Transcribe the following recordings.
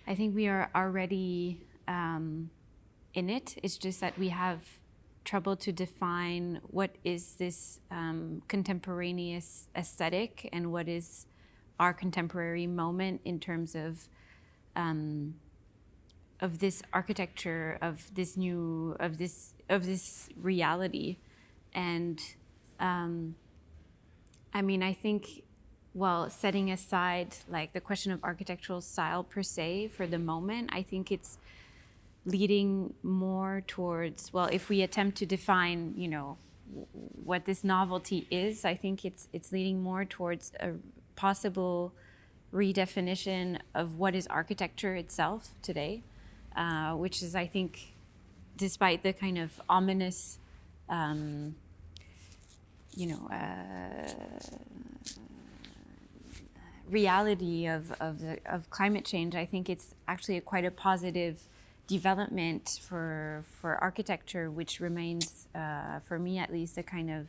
I think we are already in it. It's just that we have trouble to define what is this contemporaneous aesthetic and what is our contemporary moment in terms of this architecture, of this new, of this reality. And I mean, I think, well, setting aside like the question of architectural style per se for the moment, I think it's leading more towards, well, if we attempt to define, you know, what this novelty is, I think it's leading more towards a possible redefinition of what is architecture itself today, which is, I think, despite the kind of ominous, reality of climate change, I think it's actually quite a positive development for architecture, which remains, for me at least, the kind of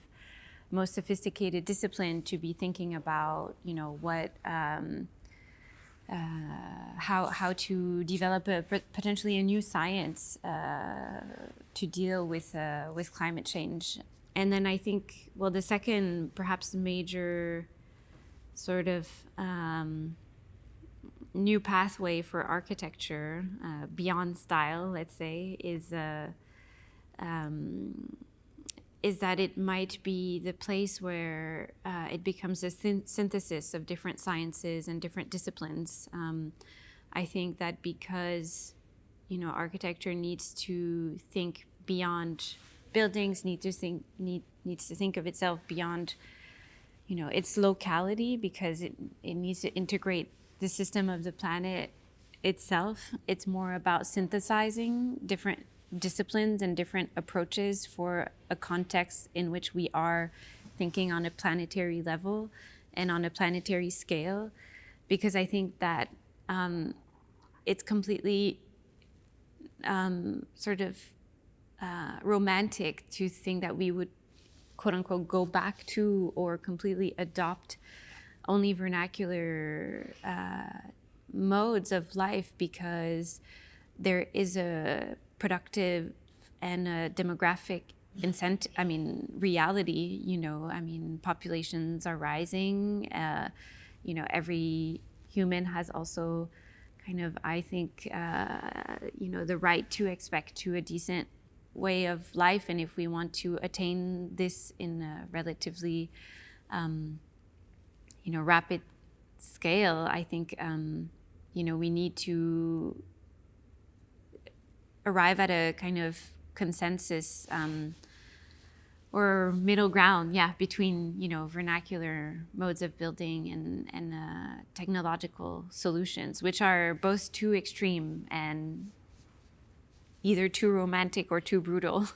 most sophisticated discipline to be thinking about, you know, what, how to develop potentially a new science to deal with climate change. And then I think, well, the second perhaps major sort of new pathway for architecture, beyond style, let's say, is that it might be the place where it becomes a synthesis of different sciences and different disciplines. I think that because, you know, architecture needs to think beyond buildings, needs to think of itself beyond, you know, its locality, because it needs to integrate the system of the planet itself. It's more about synthesizing different disciplines and different approaches for a context in which we are thinking on a planetary level and on a planetary scale, because I think that it's completely sort of romantic to think that we would, quote unquote, go back to or completely adopt only vernacular modes of life, because there is a productive and a demographic reality, you know, I mean, populations are rising, you know, every human has also kind of, I think, you know, the right to expect to a decent way of life. And if we want to attain this in a relatively, you know, rapid scale, I think, you know, we need to arrive at a kind of consensus or middle ground, between, you know, vernacular modes of building and technological solutions, which are both too extreme and either too romantic or too brutal.